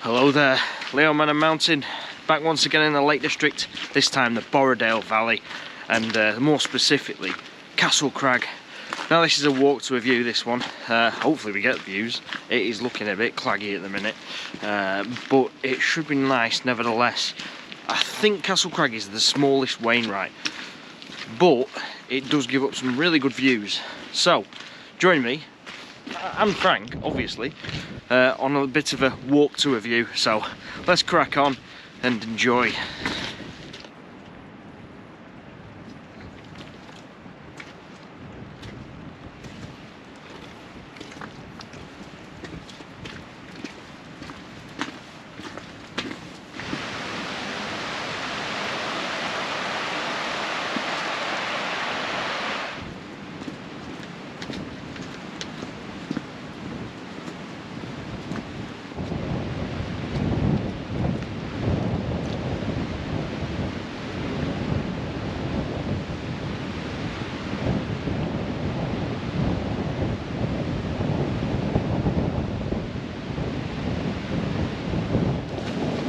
Hello there, Leoman and Mountain, back once again in the Lake District, this time the Borrowdale Valley, and more specifically, Castle Crag. Now this is a walk to a view, this one. Hopefully we get views. It is looking a bit claggy at the minute, but it should be nice nevertheless. I think Castle Crag is the smallest Wainwright, but it does give up some really good views. So, join me, and Frank, obviously, on a bit of a walk to a view. So, let's crack on and enjoy.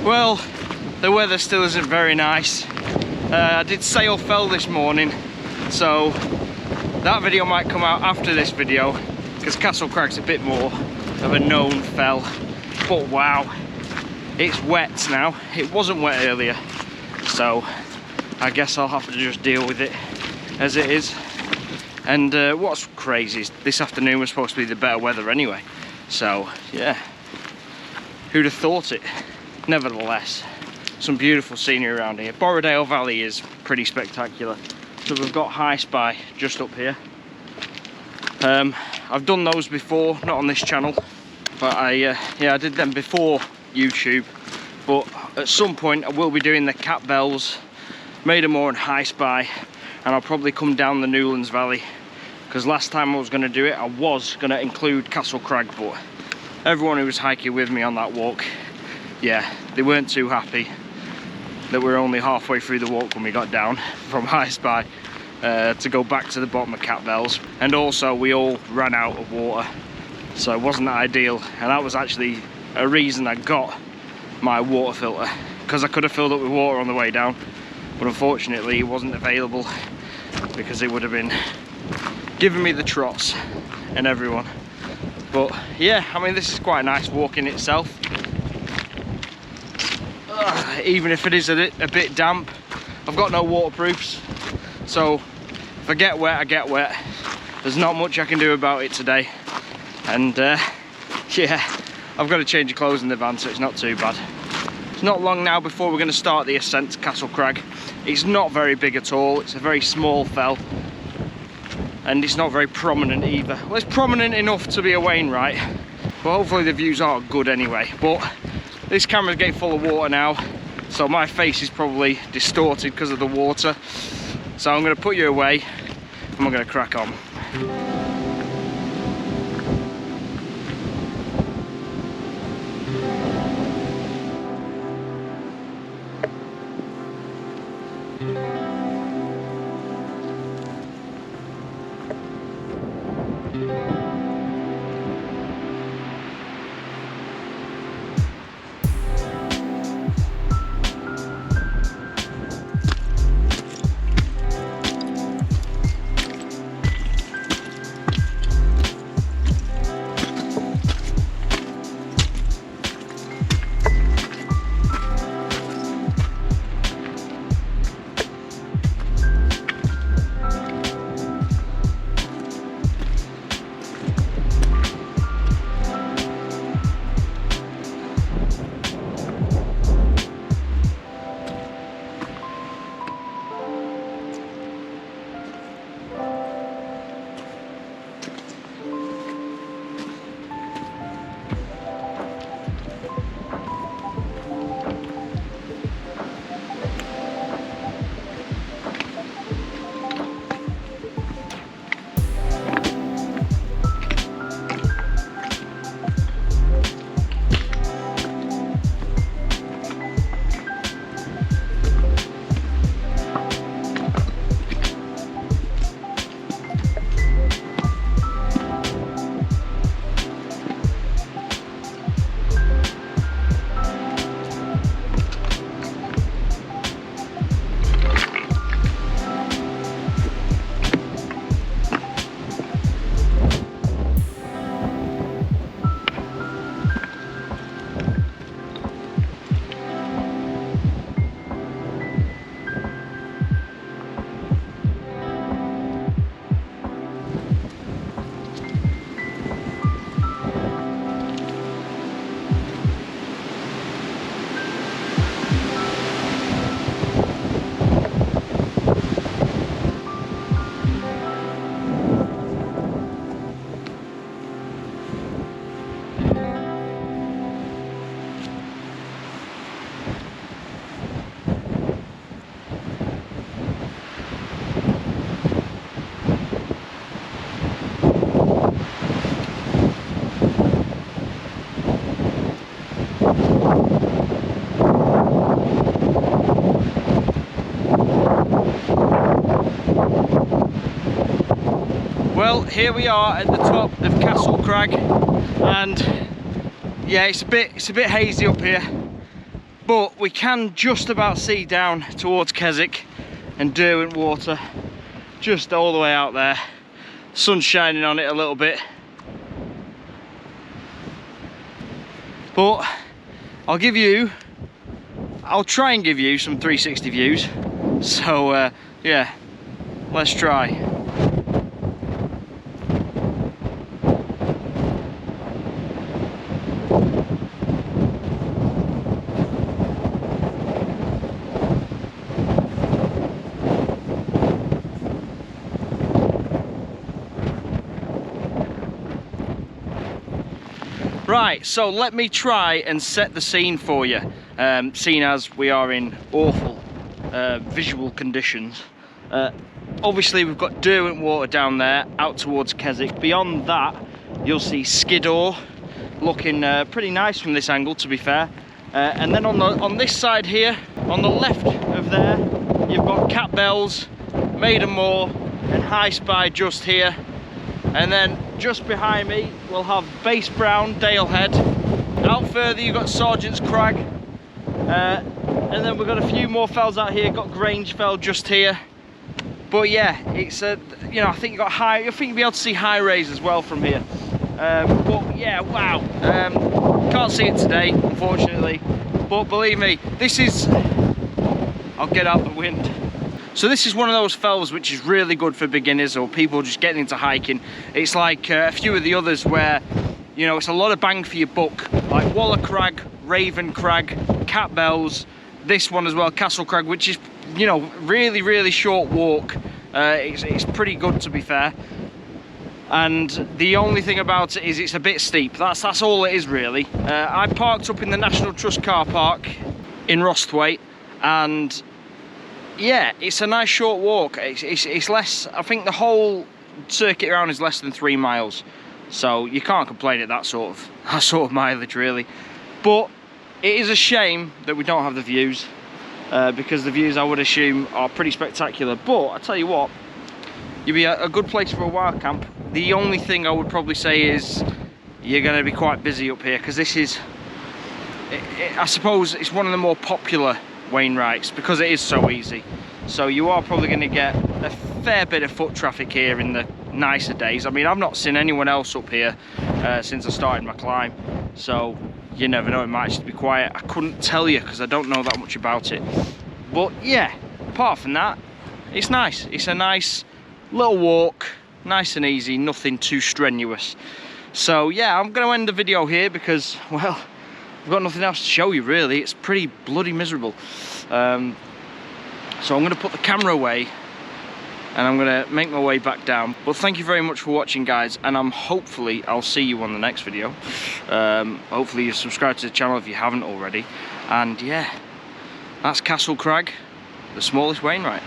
Well, the weather still isn't very nice. I did sail fell this morning, so that video might come out after this video because Castle Crag's a bit more of a known fell. But wow, it's wet now. It wasn't wet earlier, so I guess I'll have to just deal with it as it is. And what's crazy is this afternoon was supposed to be the better weather anyway, so yeah, who'd have thought it. Nevertheless, some beautiful scenery around here. Borrowdale Valley is pretty spectacular. So we've got High Spy just up here. I've done those before, not on this channel, but I did them before YouTube. But at some point I will be doing the Cat Bells, Maidamore and High Spy, and I'll probably come down the Newlands Valley, because last time I was going to do it, I was going to include Castle Crag, but everyone who was hiking with me on that walk, yeah, they weren't too happy that we're only halfway through the walk when we got down from High Spy to go back to the bottom of Cat Bells. And also we all ran out of water, so it wasn't ideal. And that was actually a reason I got my water filter, because I could have filled up with water on the way down, but unfortunately it wasn't available because it would have been giving me the trots and everyone. But yeah, I mean, this is quite a nice walk in itself. Even if it is a bit damp, I've got no waterproofs, so if I get wet, I get wet. There's not much I can do about it today, and yeah, I've got to change the clothes in the van, so it's not too bad. It's not long now before we're going to start the ascent to Castle Crag. It's not very big at all, it's a very small fell, and it's not very prominent either. Well, it's prominent enough to be a Wainwright, but hopefully the views are good anyway. But this camera's getting full of water now, so my face is probably distorted because of the water. So I'm going to put you away and we're going to crack on. Well, here we are at the top of Castle Crag, and yeah, it's a bit hazy up here, but we can just about see down towards Keswick and Derwent Water, just all the way out there. Sun's shining on it a little bit, but I'll try and give you some 360 views. So yeah, let's try. Right, so let me try and set the scene for you, seeing as we are in awful visual conditions. Obviously we've got Derwent Water down there, out towards Keswick. Beyond that, you'll see Skiddaw, looking pretty nice from this angle, to be fair. And then on this side here, on the left of there, you've got Cat Bells, Maiden Moor, and High Spy just here. And then just behind me, we'll have Base Brown, Dalehead. Out further, you've got Sergeant's Crag. And then we've got a few more fells out here. Got Grange Fell just here. But yeah, it's you know, I think you'll be able to see high rays as well from here. But yeah, wow. Can't see it today, unfortunately. But believe me, this is. I'll get out the wind. So this is one of those fells which is really good for beginners or people just getting into hiking. It's like a few of the others where, you know, it's a lot of bang for your buck, like Waller Crag, Raven Crag, Cat Bells, this one as well, Castle Crag, which is, you know, really short walk. It's pretty good, to be fair. And the only thing about it is it's a bit steep. That's all it is, really. I parked up in the National Trust car park in Rosthwaite, and yeah, it's a nice short walk. It's less, I think the whole circuit around is less than 3 miles. So you can't complain at that sort of mileage, really. But it is a shame that we don't have the views, because the views, I would assume, are pretty spectacular. But I tell you what, you'd be a good place for a wild camp. The only thing I would probably say is you're going to be quite busy up here, because this is, I suppose, it's one of the more popular Wainwrights because it is so easy. So you are probably going to get a fair bit of foot traffic here in the nicer days. I mean, I've not seen anyone else up here since I started my climb, so you never know, it might just be quiet. I couldn't tell you because I don't know that much about it. But yeah, apart from that, it's nice. It's a nice little walk, nice and easy, nothing too strenuous. So yeah, I'm going to end the video here because, well, I've got nothing else to show you, really. It's pretty bloody miserable. So I'm going to put the camera away and I'm going to make my way back down. But thank you very much for watching, guys, and hopefully I'll see you on the next video. Hopefully you subscribe to the channel if you haven't already. And yeah, that's Castle Crag, the smallest Wainwright.